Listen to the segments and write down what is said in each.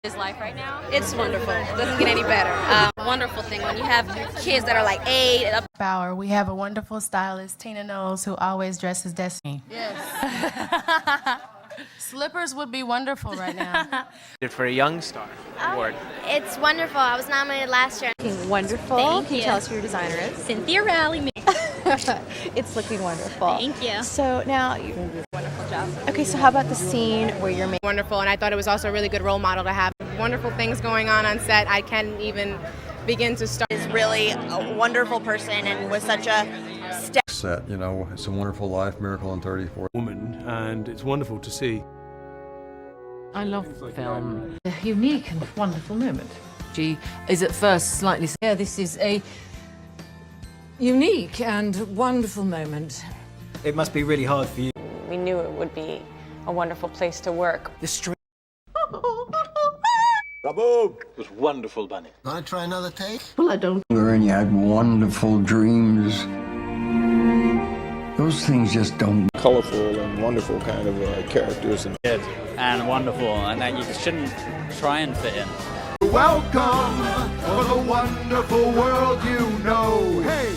His life right now. It's wonderful. Doesn't get any better. Wonderful thing when you have kids that are like 8 and up. Bauer, we have a wonderful stylist, Tina Knowles, who always dresses Destiny. Yes. Slippers would be wonderful right now. For a Young Star award. It's wonderful. I was nominated last year. Wonderful. Thank Can you you. tell us who your designer is? Cynthia Rowley. It's looking wonderful. Thank you. So now, wonderful job. Okay, so how about the scene where you're making? Wonderful, and I thought it was also a really good role model to have. Wonderful things going on set. I can't even begin to start. Is really a wonderful person and was such a set, you know, It's a Wonderful Life, Miracle on 34th woman, and it's wonderful to see. I love the film. A unique and wonderful moment. She is at first slightly... Yeah, this is a unique and wonderful moment. It must be really hard for you. We knew it would be a wonderful place to work. The street. Bravo! It was wonderful, Bunny. Want to try another take? Well, I don't... And you had wonderful dreams. Those things just don't... Colorful and wonderful kind of characters. Good and wonderful, and that you shouldn't try and fit in. Welcome for the wonderful world you know. Hey!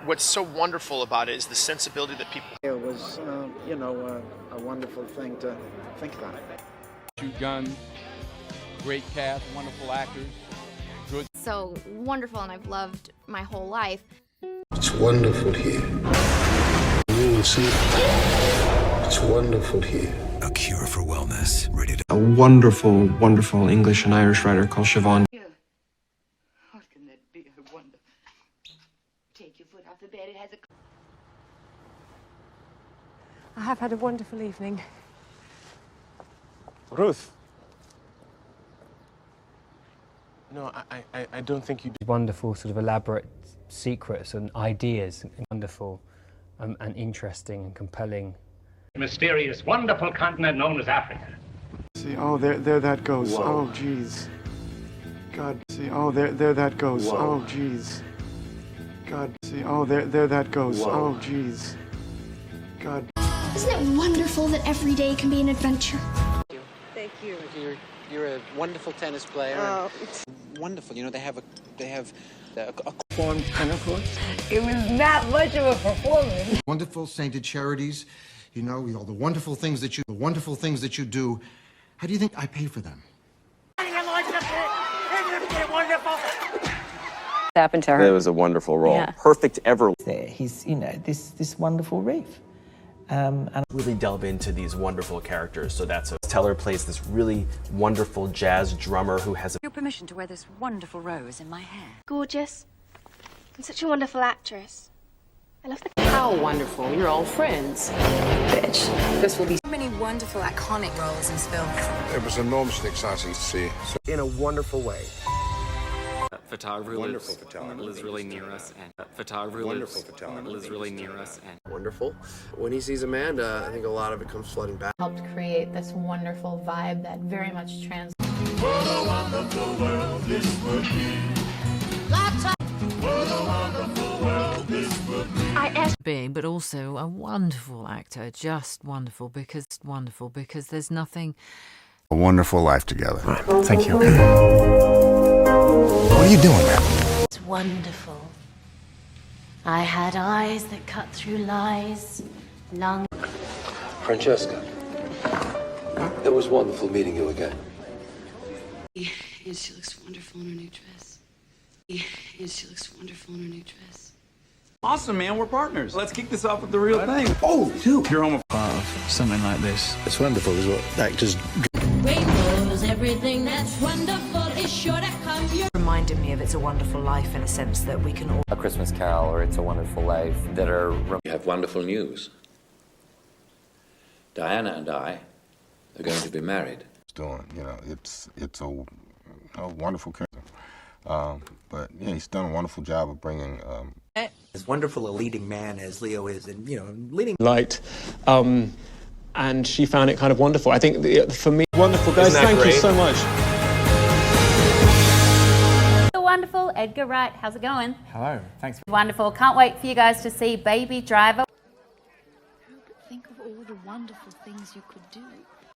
What's so wonderful about it is the sensibility that people... It was, a wonderful thing to think about. Shoot guns, great cast, wonderful actors. Good. So wonderful, and I've loved my whole life. It's wonderful here. You will see. It's wonderful here. A cure for wellness, ready to... A wonderful, wonderful English and Irish writer called Siobhan. How can that be? I wonder. Take your foot off the bed, it has a... I have had a wonderful evening. Ruth. No, I don't think you do. Wonderful, sort of elaborate secrets and ideas, wonderful and interesting and compelling. Mysterious, wonderful continent known as Africa. See, oh, there that goes. Whoa. Oh, jeez. God, see, oh, there that goes. Whoa. Oh, jeez. God, see, oh, there that goes. Whoa. Oh, jeez. God. Isn't it wonderful that every day can be an adventure? Thank you. You're a wonderful tennis player. Oh, it's wonderful. You know, they have a Formed tennis courts. It was not much of a performance. Wonderful sainted charities. You know, with all the wonderful things that you do. How do you think I pay for them? Happened to her. It was a wonderful role. Yeah. Perfect ever. He's, this wonderful reef. And really delve into these wonderful characters. So that's Teller plays this really wonderful jazz drummer who has Your permission to wear this wonderful rose in my hair. Gorgeous. And such a wonderful actress. I love the... How wonderful. You're all friends. Bitch. This will be so many wonderful, iconic roles in this film. It was enormously exciting to see. In a wonderful way. photographer lives really near us, and photographer lives really near us. And Wonderful. When he sees Amanda, I think a lot of it comes flooding back. Helped create this wonderful vibe that very much trans. What a wonderful world this would be. What a wonderful world this would be. Being, but also a wonderful actor, just wonderful because there's nothing. A wonderful life together. Thank you. What are you doing, man? It's wonderful. I had eyes that cut through lies. Long... Francesca, it was wonderful meeting you again. And she looks wonderful in her new dress. And she looks wonderful in her new dress. awesome, man. We're partners. Let's kick this off with the real thing. Oh, dude. You're almost part of something like this. It's wonderful is what actors... Rainbows, everything that's wonderful is sure to come your... Reminded me of It's a Wonderful Life in a sense that we can all... A Christmas Carol or It's a Wonderful Life that are... You have wonderful news. Diana and I are going to be married. It's a wonderful character. But yeah, he's done a wonderful job of bringing... As wonderful a leading man as Leo is, and leading... Light. And she found it kind of wonderful. I think for me, wonderful guys. Thank you so much. Wonderful, Edgar Wright. How's it going? Hello. Thanks. Wonderful. Can't wait for you guys to see Baby Driver. Think of all the wonderful things you could do.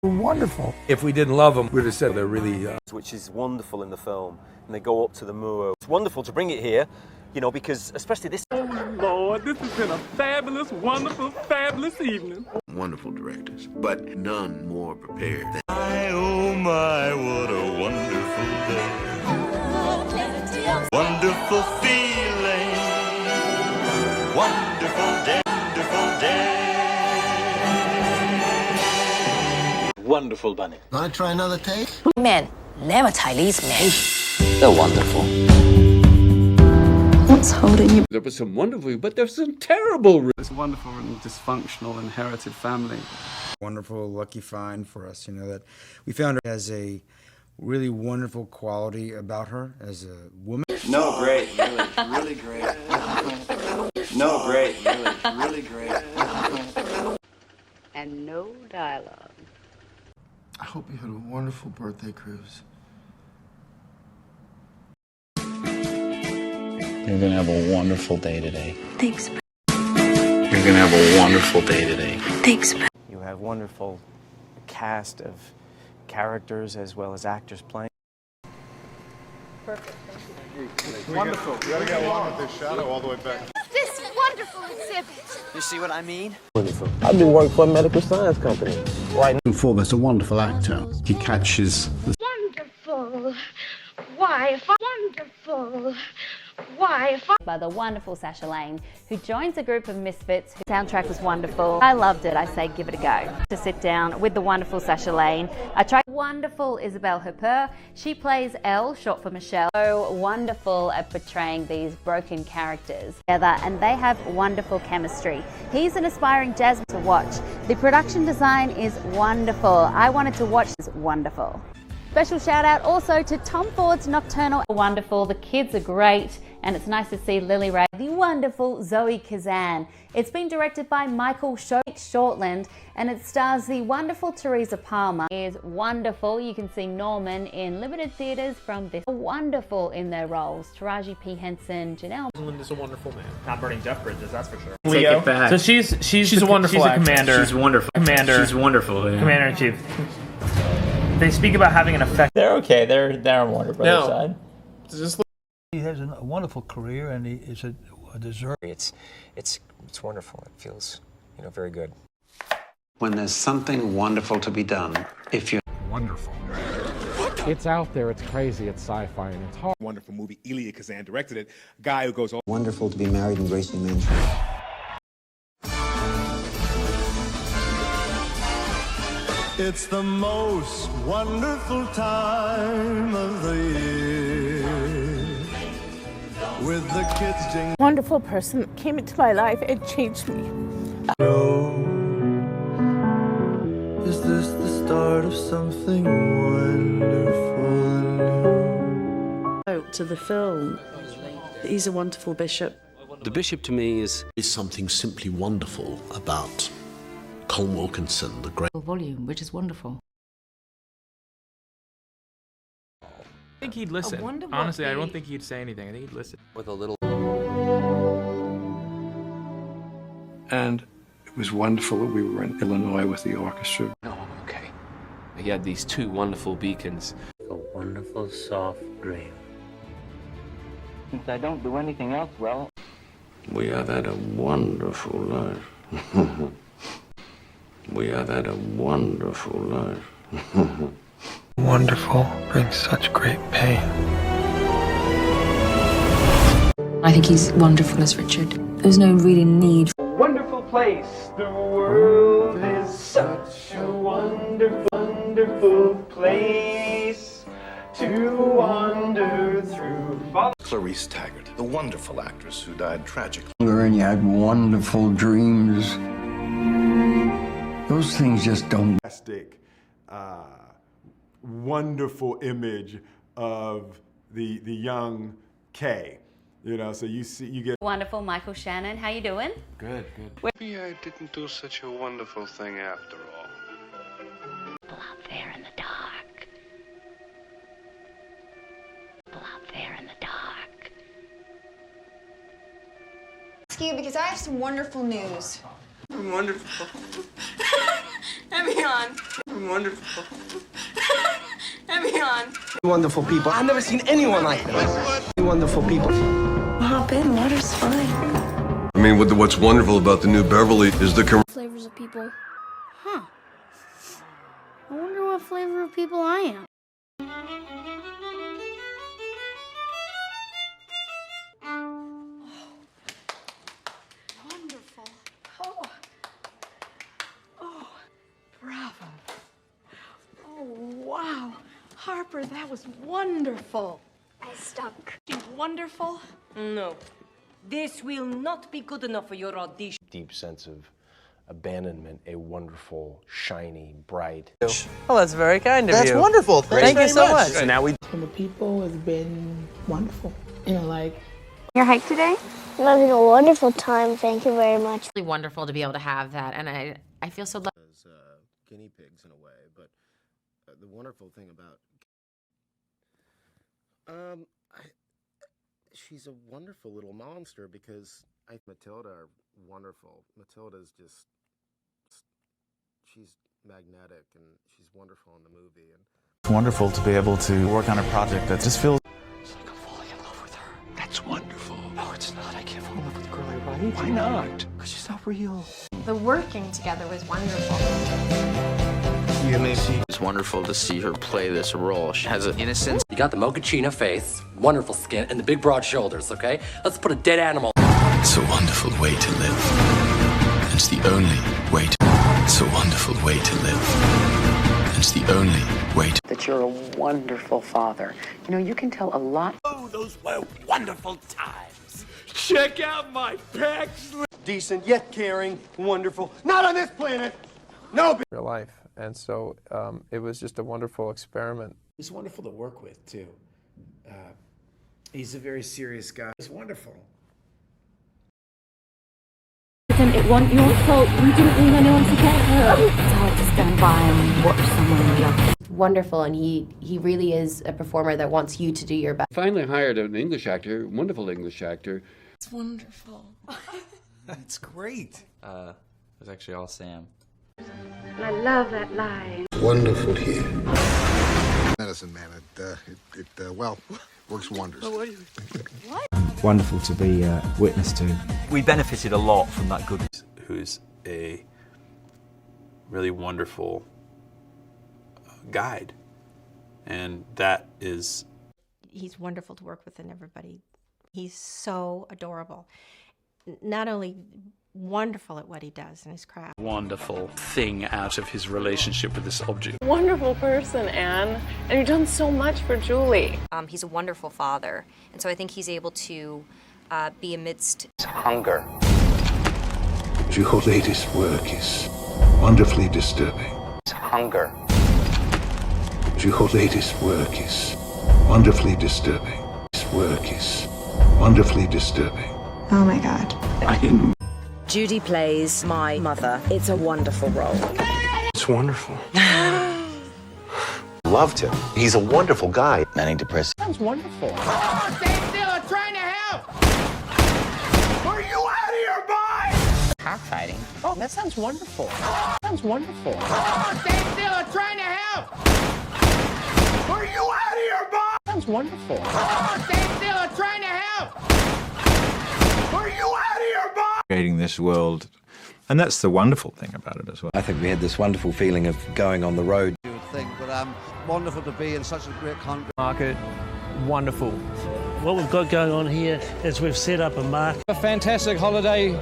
Wonderful. If we didn't love them, we'd have said they're really... Which is wonderful in the film, and they go up to the moor. It's wonderful to bring it here, you know, because especially this... Oh Lord, this has been a fabulous, wonderful, fabulous evening. Wonderful directors, but none more prepared than... Oh my, what a wonderful day. Wonderful feeling. Wonderful day, wonderful day. Wonderful bunny. Want to try another take? Man, never Chinese man. They're wonderful. What's holding you? There was some wonderful, but there's some terrible... It's a wonderful and dysfunctional inherited family. Wonderful, lucky find for us, you know, that we found her as a really wonderful quality about her as a woman. No, great, really great. No, great, really great. And no dialogue. I hope you had a wonderful birthday cruise. You're gonna have a wonderful day today. Thanks. You're gonna have a wonderful day today. Thanks. You have wonderful cast of characters as well as actors playing. Perfect, thank you. Wonderful. We gotta get along with this shadow all the way back. This wonderful exhibit. You see what I mean? Wonderful. I do work for a medical science company. Right now. Foremost, a wonderful actor. He catches the... Wonderful. Why, wonderful. Why, by the wonderful Sasha Lane, who joins a group of misfits. The soundtrack was wonderful. I loved it. I say give it a go. To sit down with the wonderful Sasha Lane. I tried wonderful Isabelle Huppert. She plays Elle, short for Michelle. So wonderful at portraying these broken characters together, and they have wonderful chemistry. He's an aspiring jazz to watch. The production design is wonderful. I wanted to watch this. Wonderful. Special shout out also to Tom Ford's Nocturnal. Wonderful. The kids are great. And it's nice to see Lily Ray, the wonderful Zoe Kazan. It's been directed by Michael Shortland, and it stars the wonderful Teresa Palmer. It is wonderful. You can see Norman in limited theatres from this. Wonderful in their roles. Taraji P. Henson, Janelle. Is a wonderful man. Not burning Jeff Bridges, that's for sure. Leo. Take it back. So she's a wonderful She's a commander. She's wonderful. Commander. She's wonderful. Yeah. Commander in chief. They speak about having an effect. They're okay. They're on Warner Brothers side. Just he has a wonderful career, and he is a deserving. It's wonderful. It feels, you know, very good. When there's something wonderful to be done, if you wonderful. It's out there. It's crazy. It's sci-fi, and it's hard. Wonderful movie. Elia Kazan directed it. Guy who goes all wonderful to be married in Gracie Mansion. It's the most wonderful time of the year. With the kids jing. Wonderful person came into my life and changed me. Is this the start of something wonderful and new? To the film, he's a wonderful bishop. The bishop to me is something simply wonderful about Colm Wilkinson, the great volume, which is wonderful. I think he'd listen. Honestly, I don't think he'd say anything. I think he'd listen. With a little... And it was wonderful that we were in Illinois with the orchestra. Oh, okay. He had these two wonderful beacons. A wonderful soft dream. Since I don't do anything else well. We have had a wonderful life. We have had a wonderful life. Wonderful brings such great pain. I think he's wonderful as Richard. There's no really need. Wonderful place. The world is such a wonderful, wonderful place to wander through. Clarice Taggart, the wonderful actress who died tragically. And you had wonderful dreams. Those things just don't. Wonderful image of the young Kay, you know. So you get Wonderful Michael Shannon. How you doing? Good. Maybe I didn't do such a wonderful thing after all. People out there in the dark. People out there in the dark. Ask you because I have some wonderful news. Wonderful. Let me on. Wonderful. Let me on. Wonderful people. I've never seen anyone like that. Wonderful people. Hop in, water's fine. I mean, what's wonderful about the new Beverly is the Flavors of people. Huh. I wonder what flavor of people I am. Wonderful. Oh. Oh. Bravo. Oh, wow. Harper, that was wonderful. I stunk. Wonderful. No. This will not be good enough for your audition. Deep sense of abandonment, a wonderful, shiny, bright. Oh, that's very kind of you. That's wonderful. Thank you so much. So now we. And the people has been wonderful. You know, like. Your hike today? I'm having a wonderful time. Thank you very much. It's really wonderful to be able to have that, and I feel so lucky. As guinea pigs in a way, but the wonderful thing about she's a wonderful little monster because Matilda are wonderful. Matilda's just she's magnetic and she's wonderful in the movie. And it's wonderful to be able to work on a project that just feels. It's like I'm falling in love with her. That's wonderful. No, it's not. I can't fall in love with a girl I write. Why not? Because she's not real. The working together was wonderful. It's wonderful to see her play this role. She has an innocence. You got the mochaccino face, wonderful skin, and the big broad shoulders, okay? Let's put a dead animal. It's a wonderful way to live. It's the only way to. It's a wonderful way to live. It's the only way to. That you're a wonderful father. You know, you can tell a lot. Oh, those were wonderful times. Check out my pecs. Decent, yet caring, wonderful. Not on this planet. No. Real life. And so it was just a wonderful experiment. He's wonderful to work with, too. He's a very serious guy. It's wonderful. It wasn't your fault. We didn't leave anyone to get her. It's hard to stand by and watch someone you love. Wonderful, and he really is a performer that wants you to do your best. Finally hired an English actor, wonderful English actor. It's wonderful. It's great. It was actually all Sam. I love that line. wonderful here. Medicine man, it well works wonders. What? Wonderful to be witness to. We benefited a lot from that good. Who's a really wonderful guide, and that is. He's wonderful to work with, and everybody. He's so adorable. Not only wonderful at what he does in his craft. Wonderful thing out of his relationship with this object. Wonderful person, Anne, and you've done so much for Julie. He's a wonderful father, and so I think he's able to be amidst hunger. Your latest work is wonderfully disturbing. Hunger. Your latest work is wonderfully disturbing. This work is wonderfully disturbing. Oh my God. I didn't. Judy plays my mother. It's a wonderful role. It's wonderful. Loved him. He's a wonderful guy. Manic depressive. Sounds wonderful. Oh, stay still. I'm trying to help. Are you out of your mind? Cockfighting. Oh, that sounds wonderful. Sounds wonderful. Oh, stay still. I'm trying to help. Are you out of your mind? Sounds wonderful. Oh, stay still. I'm trying to help. Are you out of your mind? Creating this world, and that's the wonderful thing about it as well. I think we had this wonderful feeling of going on the road. Thing, but wonderful to be in such a great country. Market, wonderful. What we've got going on here is we've set up a market. A fantastic holiday,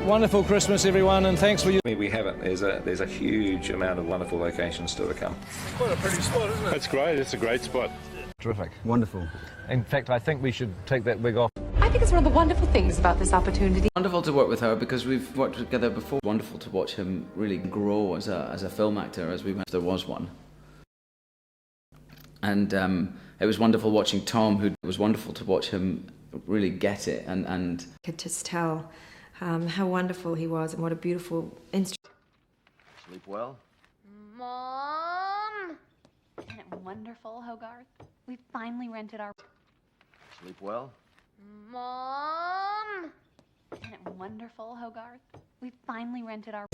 wonderful Christmas, everyone, and thanks for you. We haven't. There's a huge amount of wonderful locations still to come. Quite a pretty spot, isn't it? It's great. It's a great spot. Terrific. Wonderful. In fact, I think we should take that wig off. I think it's one of the wonderful things about this opportunity. Wonderful to work with her because we've worked together before. Wonderful to watch him really grow as a film actor as we went. There was one. And it was wonderful watching Tom, who was wonderful to watch him really get it and could just tell how wonderful he was and what a beautiful instrument. Sleep well? Mom! Isn't it wonderful, Hogarth? We finally rented our... Sleep well? Mom! Isn't it wonderful, Hogarth? We finally rented our...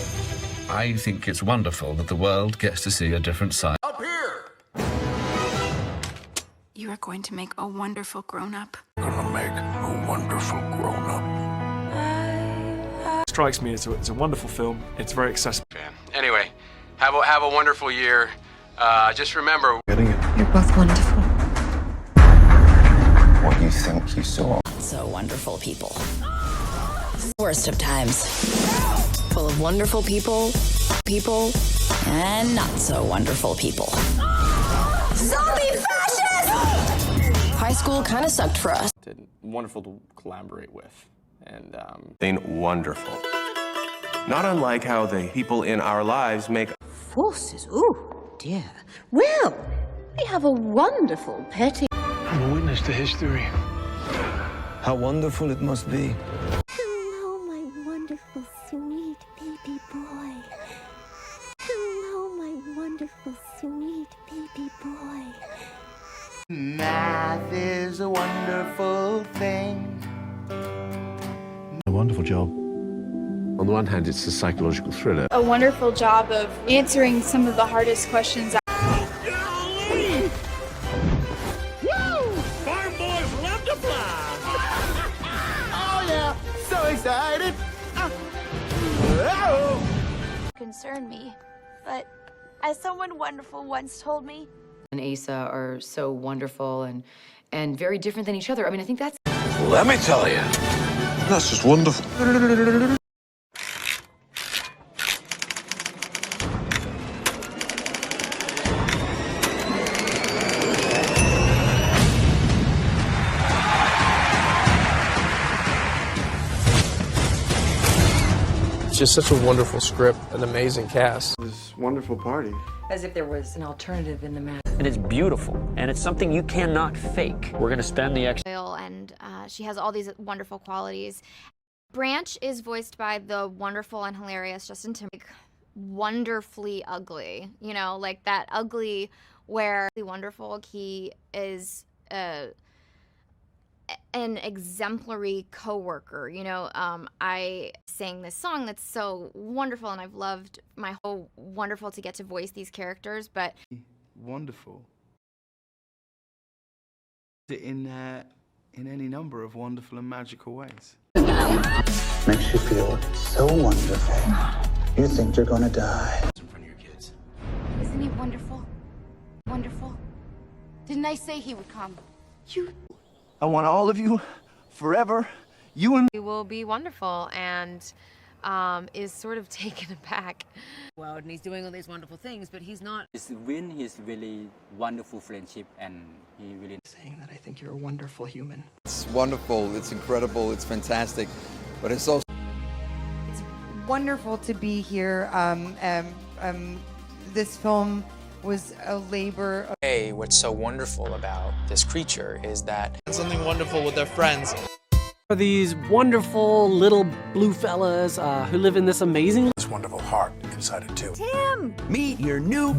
I think it's wonderful that the world gets to see a different side. Up here! You are going to make a wonderful grown-up. Gonna make a wonderful grown-up. Strikes me as a wonderful film. It's very accessible. Anyway, have a wonderful year. Just remember, You're both wonderful. What you think you saw. So wonderful people. Worst of times. Full of wonderful people, and not so wonderful people. Zombie fascist! High school kind of sucked for us. Wonderful to collaborate with, and wonderful. Not unlike how the people in our lives make Forces, ooh, dear. Well, we have a wonderful petty. I'm a witness to history. How wonderful it must be. Hello, my wonderful, sweet baby boy. Hello, my wonderful, sweet baby boy. Math is a wonderful thing. A wonderful job. On the one hand, it's a psychological thriller. A wonderful job of answering some of the hardest questions. Farm boys love to fly. Oh yeah, so excited. Concern me, but as someone wonderful once told me, and Asa are so wonderful and very different than each other. I mean, I think that's... Let me tell you, that's just wonderful. it's just such a wonderful script, an amazing cast. This wonderful party. As if there was an alternative in the match. And it's beautiful, and it's something you cannot fake. We're gonna spend the extra. And she has all these wonderful qualities. Branch is voiced by the wonderful and hilarious Justin Timberlake. Wonderfully ugly, you know, like that ugly where wonderful. He is an exemplary coworker. You know, I sang this song that's so wonderful, and I've loved my whole wonderful to get to voice these characters, but Wonderful. In any number of wonderful and magical ways. Makes you feel so wonderful. You think you're gonna die. In front of your kids. isn't he wonderful? Wonderful. Didn't I say he would come? I want all of you forever. You and He will be wonderful and is sort of taken aback. Well, and he's doing all these wonderful things, but he's not. It's win his really wonderful friendship, and he really Saying that I think you're a wonderful human. It's wonderful, it's incredible, it's fantastic, but it's also... It's wonderful to be here. This film was a labor of... Hey, what's so wonderful about this creature is that something wonderful with their friends. Are these wonderful little blue fellas who live in this amazing... This wonderful heart inside it too. Tim! meet your new